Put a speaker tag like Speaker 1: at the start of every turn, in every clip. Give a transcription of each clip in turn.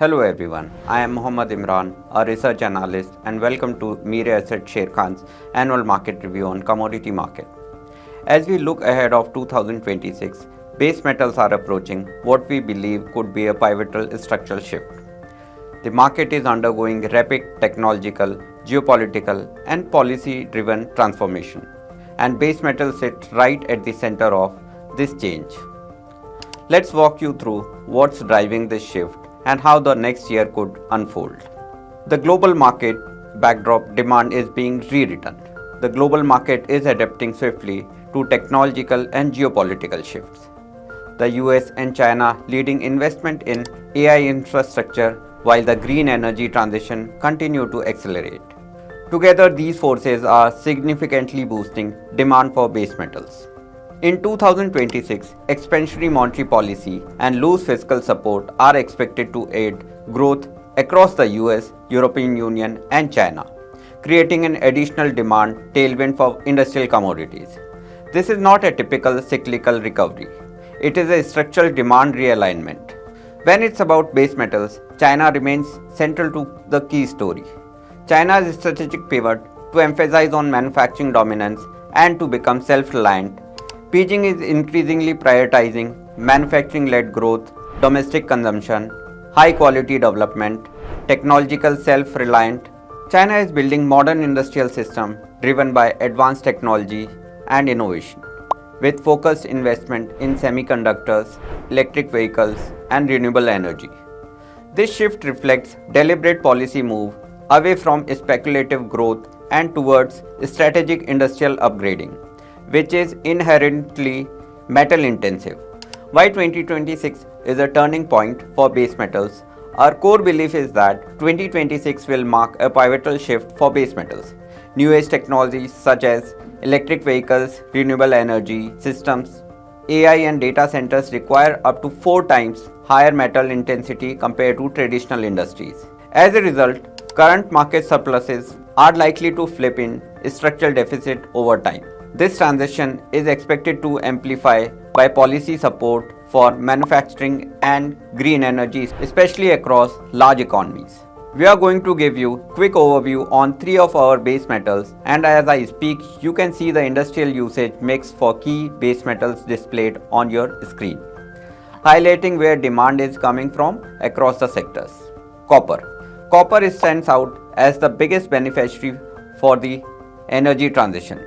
Speaker 1: Hello everyone, I am Mohammad Imran, a research analyst, and welcome to Mire Asset Share Khan's annual market review on commodity market. As we look ahead of 2026, base metals are approaching what we believe could be a pivotal structural shift. The market is undergoing rapid technological, geopolitical, and policy-driven transformation, and base metals sit right at the center of this change. Let's walk you through what's driving this shift and how the next year could unfold. The global market backdrop demand is being rewritten. The global market is adapting swiftly to technological and geopolitical shifts. The US and China leading investment in AI infrastructure while the green energy transition continue to accelerate. Together, these forces are significantly boosting demand for base metals. In 2026, expansionary monetary policy and loose fiscal support are expected to aid growth across the US, European Union, and China, creating an additional demand tailwind for industrial commodities. This is not a typical cyclical recovery. It is a structural demand realignment. When it's about base metals, China remains central to the key story. China's strategic pivot to emphasize on manufacturing dominance and to become self-reliant. Beijing is increasingly prioritizing manufacturing-led growth, domestic consumption, high-quality development, technological self-reliant. China is building modern industrial system driven by advanced technology and innovation, with focused investment in semiconductors, electric vehicles, and renewable energy. This shift reflects deliberate policy move away from speculative growth and towards strategic industrial upgrading, which is inherently metal intensive. Why 2026 is a turning point for base metals? Our core belief is that 2026 will mark a pivotal shift for base metals. New age technologies such as electric vehicles, renewable energy systems, AI and data centers require up to 4 times higher metal intensity compared to traditional industries. As a result, current market surpluses are likely to flip in structural deficit over time. This transition is expected to amplify by policy support for manufacturing and green energy, especially across large economies. We are going to give you a quick overview on 3 of our base metals, and as I speak, you can see the industrial usage mix for key base metals displayed on your screen, highlighting where demand is coming from across the sectors. Copper. Copper stands out as the biggest beneficiary for the energy transition,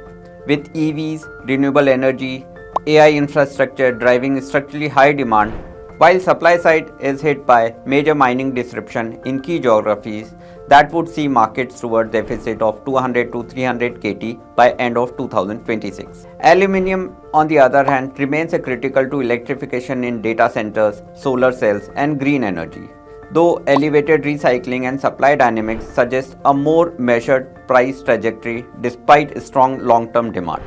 Speaker 1: with EVs, renewable energy, AI infrastructure driving structurally high demand, while supply side is hit by major mining disruption in key geographies that would see markets toward deficit of 200 to 300 KT by end of 2026. Aluminium, on the other hand, remains a critical to electrification in data centers, solar cells, and green energy, though elevated recycling and supply dynamics suggest a more measured price trajectory despite strong long-term demand.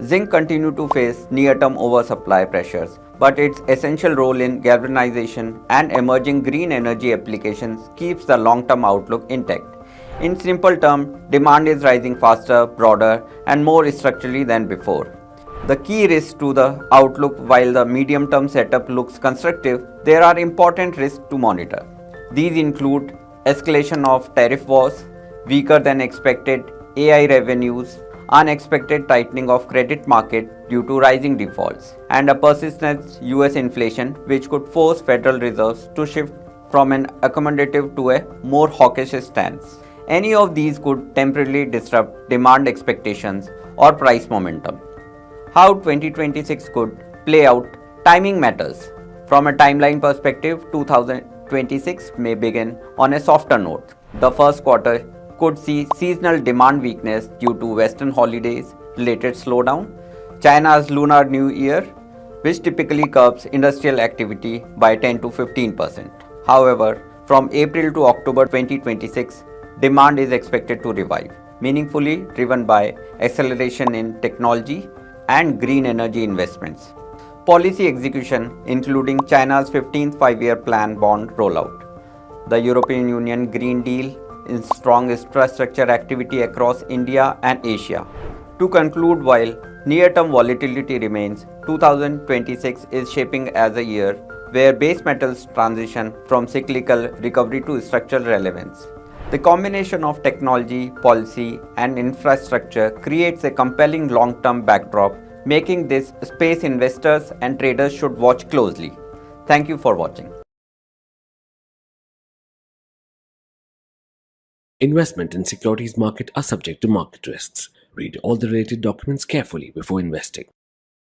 Speaker 1: Zinc continues to face near-term oversupply pressures, but its essential role in galvanization and emerging green energy applications keeps the long-term outlook intact. In simple terms, demand is rising faster, broader, and more structurally than before. The key risks to the outlook: while the medium-term setup looks constructive, there are important risks to monitor. These include escalation of tariff wars, weaker than expected AI revenues, unexpected tightening of credit market due to rising defaults, and a persistent US inflation which could force Federal Reserves to shift from an accommodative to a more hawkish stance. Any of these could temporarily disrupt demand expectations or price momentum. How 2026 could play out? Timing matters. From a timeline perspective, 2026 may begin on a softer note. The first quarter could see seasonal demand weakness due to Western holidays related slowdown, China's Lunar New Year, which typically curbs industrial activity by 10 to 15%. However, from April to October 2026, demand is expected to revive, meaningfully driven by acceleration in technology and green energy investments. Policy execution, including China's 15th five-year plan bond rollout, the European Union Green Deal, in strong infrastructure activity across India and Asia. To conclude, while near-term volatility remains, 2026 is shaping as a year where base metals transition from cyclical recovery to structural relevance. The combination of technology, policy, and infrastructure creates a compelling long term backdrop, making this space investors and traders should watch closely. Thank you for watching.
Speaker 2: Investment in securities market are subject to market risks. Read all the related documents carefully before investing.